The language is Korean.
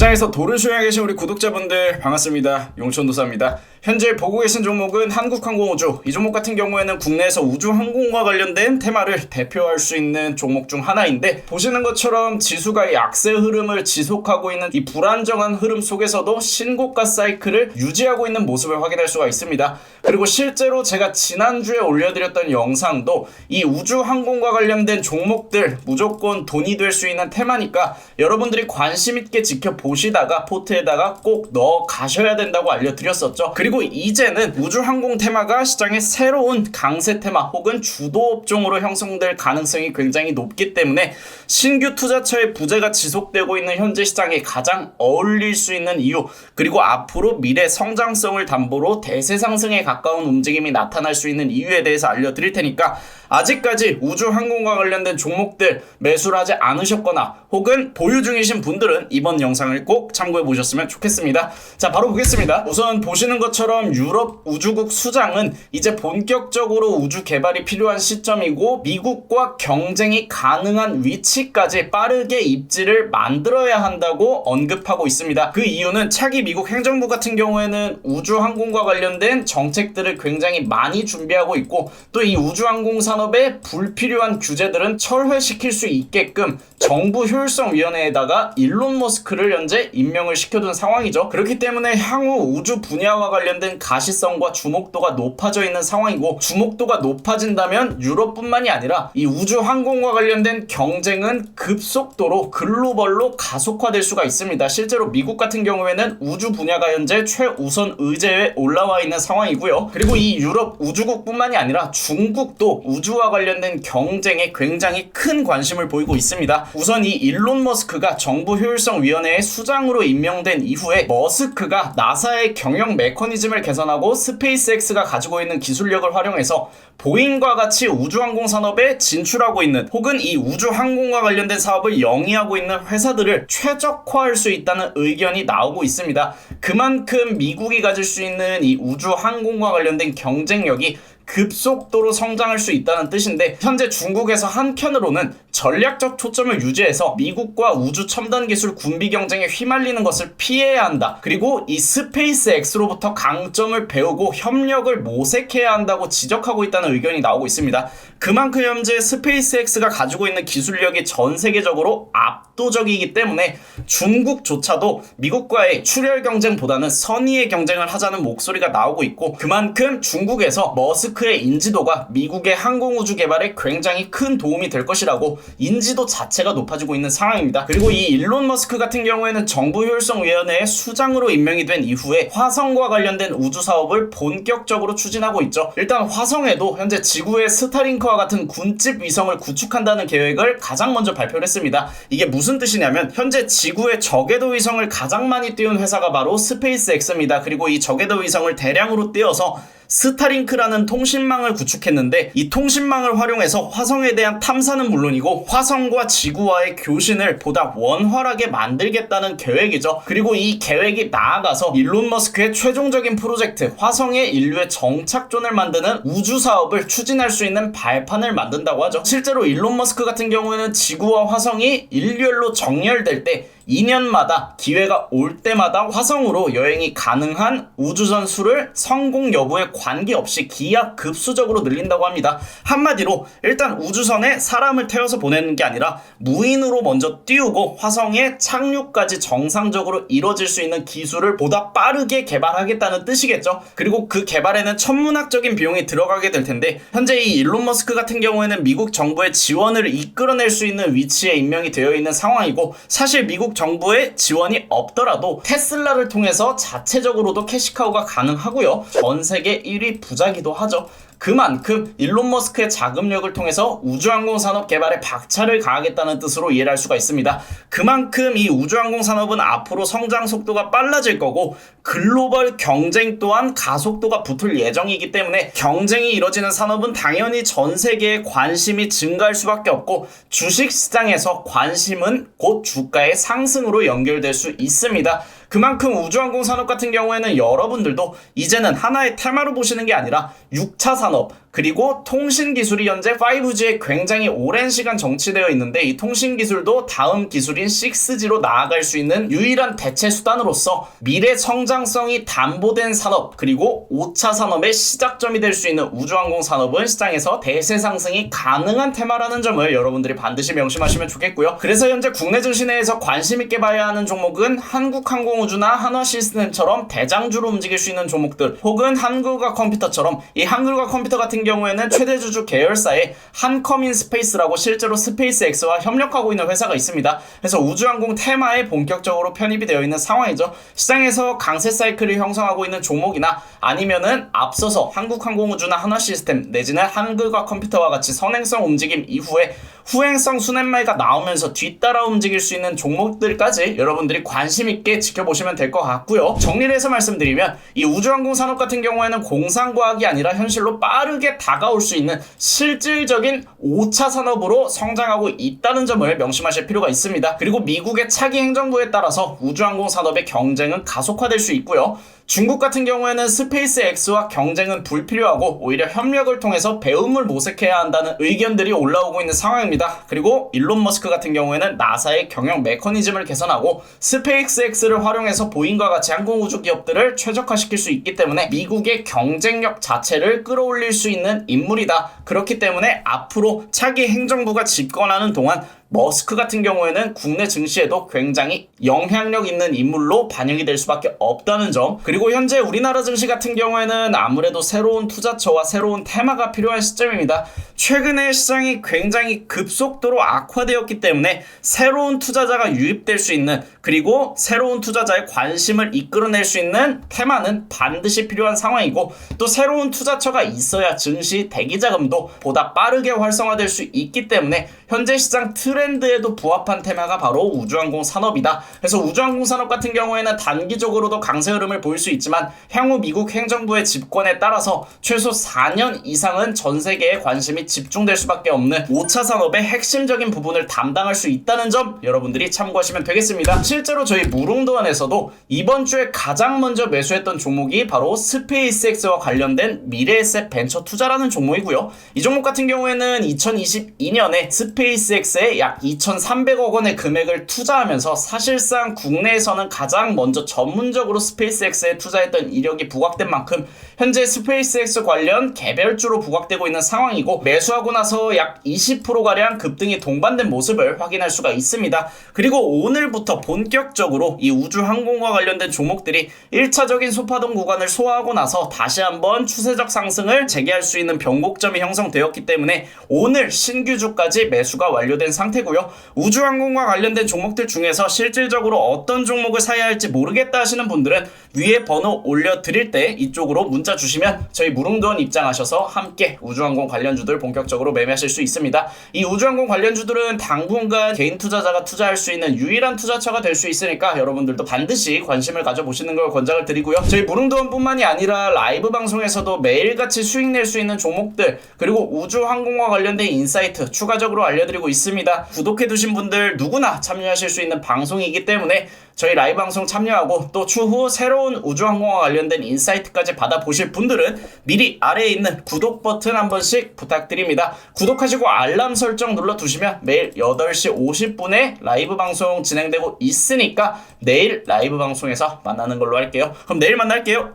시장에서 도를 수행하고 계신 우리 구독자분들 반갑습니다. 용천도사입니다. 현재 보고 계신 종목은 한국항공우주. 이 종목 같은 경우에는 국내에서 우주항공과 관련된 테마를 대표할 수 있는 종목 중 하나인데, 보시는 것처럼 지수가 이 약세 흐름을 지속하고 있는 이 불안정한 흐름 속에서도 신고가 사이클을 유지하고 있는 모습을 확인할 수가 있습니다. 그리고 실제로 제가 지난주에 올려드렸던 영상도 이 우주항공과 관련된 종목들 무조건 돈이 될 수 있는 테마니까 여러분들이 관심 있게 지켜보시다가 포트에다가 꼭 넣어 가셔야 된다고 알려드렸었죠. 그리고 이제는 우주항공 테마가 시장의 새로운 강세 테마 혹은 주도 업종으로 형성될 가능성이 굉장히 높기 때문에 신규 투자처의 부재가 지속되고 있는 현재 시장에 가장 어울릴 수 있는 이유, 그리고 앞으로 미래 성장성을 담보로 대세 상승에 가까운 움직임이 나타날 수 있는 이유에 대해서 알려드릴 테니까, 아직까지 우주항공과 관련된 종목들 매수를 하지 않으셨거나 혹은 보유 중이신 분들은 이번 영상을 꼭 참고해 보셨으면 좋겠습니다. 자, 바로 보겠습니다. 우선 보시는 것처럼 유럽 우주국 수장은 이제 본격적으로 우주 개발이 필요한 시점이고, 미국과 경쟁이 가능한 위치까지 빠르게 입지를 만들어야 한다고 언급하고 있습니다. 그 이유는 차기 미국 행정부 같은 경우에는 우주항공과 관련된 정책들을 굉장히 많이 준비하고 있고, 또 이 우주항공 산업의 불필요한 규제들은 철회시킬 수 있게끔 정부 효율성위원회에다가 일론 머스크를 현재 임명을 시켜둔 상황이죠. 그렇기 때문에 향후 우주 분야와 관련된 가시성과 주목도가 높아져 있는 상황이고, 주목도가 높아진다면 유럽뿐만이 아니라 이 우주항공과 관련된 경쟁은 급속도로 글로벌로 가속화될 수가 있습니다. 실제로 미국 같은 경우에는 우주 분야가 현재 최우선 의제에 올라와 있는 상황이고요. 그리고 이 유럽 우주국뿐만이 아니라 중국도 우주와 관련된 경쟁에 굉장히 큰 관심을 보이고 있습니다. 우선 이 일론 머스크가 정부 효율성위원회의 수장으로 임명된 이후에 머스크가 나사의 경영 메커니즘을 개선하고 스페이스X가 가지고 있는 기술력을 활용해서 보잉과 같이 우주항공 산업에 진출하고 있는, 혹은 이 우주항공과 관련된 사업을 영위하고 있는 회사들을 최적화할 수 있다는 의견이 나오고 있습니다. 그만큼 미국이 가질 수 있는 이 우주항공과 관련된 경쟁력이 급속도로 성장할 수 있다는 뜻인데, 현재 중국에서 한켠으로는 전략적 초점을 유지해서 미국과 우주 첨단 기술 군비 경쟁에 휘말리는 것을 피해야 한다. 그리고 이 스페이스X로부터 강점을 배우고 협력을 모색해야 한다고 지적하고 있다는 의견이 나오고 있습니다. 그만큼 현재 스페이스X가 가지고 있는 기술력이 전 세계적으로 압도적이기 때문에 중국조차도 미국과의 출혈 경쟁보다는 선의의 경쟁을 하자는 목소리가 나오고 있고, 그만큼 중국에서 머스크의 인지도가 미국의 항공우주 개발에 굉장히 큰 도움이 될 것이라고 인지도 자체가 높아지고 있는 상황입니다. 그리고 이 일론 머스크 같은 경우에는 정부 효율성위원회의 수장으로 임명이 된 이후에 화성과 관련된 우주 사업을 본격적으로 추진하고 있죠. 일단 화성에도 현재 지구의 스타링크와 같은 군집 위성을 구축한다는 계획을 가장 먼저 발표를 했습니다. 이게 무슨 뜻이냐면, 현재 지구의 저궤도 위성을 가장 많이 띄운 회사가 바로 스페이스X입니다. 그리고 이 저궤도 위성을 대량으로 띄워서 스타링크라는 통신망을 구축했는데, 이 통신망을 활용해서 화성에 대한 탐사는 물론이고 화성과 지구와의 교신을 보다 원활하게 만들겠다는 계획이죠. 그리고 이 계획이 나아가서 일론 머스크의 최종적인 프로젝트 화성에 인류의 정착존을 만드는 우주 사업을 추진할 수 있는 발판을 만든다고 하죠. 실제로 일론 머스크 같은 경우에는 지구와 화성이 일렬로 정렬될 때 2년마다 기회가 올 때마다 화성으로 여행이 가능한 우주선 수를 성공 여부에 관계없이 기하급수적으로 늘린다고 합니다. 한마디로 일단 우주선에 사람을 태워서 보내는 게 아니라 무인으로 먼저 띄우고 화성에 착륙까지 정상적으로 이뤄질 수 있는 기술을 보다 빠르게 개발하겠다는 뜻이겠죠. 그리고 그 개발에는 천문학적인 비용이 들어가게 될 텐데, 현재 이 일론 머스크 같은 경우에는 미국 정부의 지원을 이끌어낼 수 있는 위치에 임명이 되어 있는 상황이고, 사실 미국 정부의 지원이 없더라도 테슬라를 통해서 자체적으로도 캐시카우가 가능하고요. 전 세계 1위 부자기도 하죠. 그만큼 일론 머스크의 자금력을 통해서 우주항공 산업 개발에 박차를 가하겠다는 뜻으로 이해를 할 수가 있습니다. 그만큼 이 우주항공 산업은 앞으로 성장 속도가 빨라질 거고, 글로벌 경쟁 또한 가속도가 붙을 예정이기 때문에 경쟁이 이뤄지는 산업은 당연히 전 세계에 관심이 증가할 수밖에 없고, 주식시장에서 관심은 곧 주가의 상승으로 연결될 수 있습니다. 그만큼 우주항공 산업 같은 경우에는 여러분들도 이제는 하나의 테마로 보시는 게 아니라 6차 산업, 그리고 통신기술이 현재 5G에 굉장히 오랜 시간 정치되어 있는데 이 통신기술도 다음 기술인 6G로 나아갈 수 있는 유일한 대체 수단으로서 미래 성장성이 담보된 산업 그리고 5차 산업의 시작점이 될 수 있는 우주항공 산업은 시장에서 대세 상승이 가능한 테마라는 점을 여러분들이 반드시 명심하시면 좋겠고요. 그래서 현재 국내 증시 내에서 관심 있게 봐야 하는 종목은 한국항공우주나 한화시스템처럼 대장주로 움직일 수 있는 종목들 혹은 한글과 컴퓨터처럼 이 한글과 컴퓨터 같은 경우에는 최대 주주 계열사의 한컴인스페이스라고 실제로 스페이스X와 협력하고 있는 회사가 있습니다. 그래서 우주항공 테마에 본격적으로 편입이 되어 있는 상황이죠. 시장에서 강세 사이클을 형성하고 있는 종목이나 아니면은 앞서서 한국항공우주나 한화시스템 내지는 한글과 컴퓨터와 같이 선행성 움직임 이후에 후행성 순환매가 나오면서 뒤따라 움직일 수 있는 종목들까지 여러분들이 관심 있게 지켜보시면 될 것 같고요. 정리를 해서 말씀드리면 이 우주항공 산업 같은 경우에는 공상과학이 아니라 현실로 빠르게 다가올 수 있는 실질적인 5차 산업으로 성장하고 있다는 점을 명심하실 필요가 있습니다. 그리고 미국의 차기 행정부에 따라서 우주항공 산업의 경쟁은 가속화될 수 있고요. 중국 같은 경우에는 스페이스X와 경쟁은 불필요하고 오히려 협력을 통해서 배움을 모색해야 한다는 의견들이 올라오고 있는 상황입니다. 그리고 일론 머스크 같은 경우에는 나사의 경영 메커니즘을 개선하고 스페이스X를 활용해서 보잉과 같이 항공우주 기업들을 최적화시킬 수 있기 때문에 미국의 경쟁력 자체를 끌어올릴 수 있는 인물이다. 그렇기 때문에 앞으로 차기 행정부가 집권하는 동안 머스크 같은 경우에는 국내 증시에도 굉장히 영향력 있는 인물로 반영이 될 수밖에 없다는 점, 그리고 현재 우리나라 증시 같은 경우에는 아무래도 새로운 투자처와 새로운 테마가 필요한 시점입니다. 최근에 시장이 굉장히 급속도로 악화되었기 때문에 새로운 투자자가 유입될 수 있는 그리고 새로운 투자자의 관심을 이끌어낼 수 있는 테마는 반드시 필요한 상황이고 또 새로운 투자처가 있어야 증시 대기자금도 보다 빠르게 활성화될 수 있기 때문에 현재 시장 트렌드에도 부합한 테마가 바로 우주항공 산업이다. 그래서 우주항공 산업 같은 경우에는 단기적으로도 강세 흐름을 보일 수 있지만 향후 미국 행정부의 집권에 따라서 최소 4년 이상은 전 세계의 관심이 집중될 수밖에 없는 5차 산업의 핵심적인 부분을 담당할 수 있다는 점 여러분들이 참고하시면 되겠습니다. 실제로 저희 무릉도원에서도 이번 주에 가장 먼저 매수했던 종목이 바로 스페이스X와 관련된 미래에셋 벤처 투자라는 종목이고요. 이 종목 같은 경우에는 2022년에 스페이스X에 약 2,300억 원의 금액을 투자하면서 사실상 국내에서는 가장 먼저 전문적으로 스페이스X에 투자했던 이력이 부각된 만큼 현재 스페이스X 관련 개별주로 부각되고 있는 상황이고 매수하고 나서 약 20%가량 급등이 동반된 모습을 확인할 수가 있습니다. 그리고 오늘부터 본격적으로 이 우주항공과 관련된 종목들이 1차적인 소파동 구간을 소화하고 나서 다시 한번 추세적 상승을 재개할 수 있는 변곡점이 형성되었기 때문에 오늘 신규주까지 매수가 완료된 상태고요. 우주항공과 관련된 종목들 중에서 실질적으로 어떤 종목을 사야 할지 모르겠다 하시는 분들은 위에 번호 올려드릴 때 이쪽으로 문자 주시면 저희 무릉도원 입장하셔서 함께 우주항공 관련주들 본격적으로 매매하실 수 있습니다. 이 우주항공 관련주들은 당분간 개인 투자자가 투자할 수 있는 유일한 투자처가 될 수 있으니까 여러분들도 반드시 관심을 가져보시는 걸 권장을 드리고요. 저희 무릉도원뿐만이 아니라 라이브 방송에서도 매일같이 수익 낼 수 있는 종목들 그리고 우주항공과 관련된 인사이트 추가적으로 알려드리고 있습니다. 구독해두신 분들 누구나 참여하실 수 있는 방송이기 때문에 저희 라이브 방송 참여하고 또 추후 새로운 우주항공과 관련된 인사이트까지 받아보실 분들은 미리 아래에 있는 구독 버튼 한 번씩 부탁드립니다. 구독하시고 알람 설정 눌러두시면 매일 8시 50분에 라이브 방송 진행되고 있으니까 내일 라이브 방송에서 만나는 걸로 할게요. 그럼 내일 만날게요.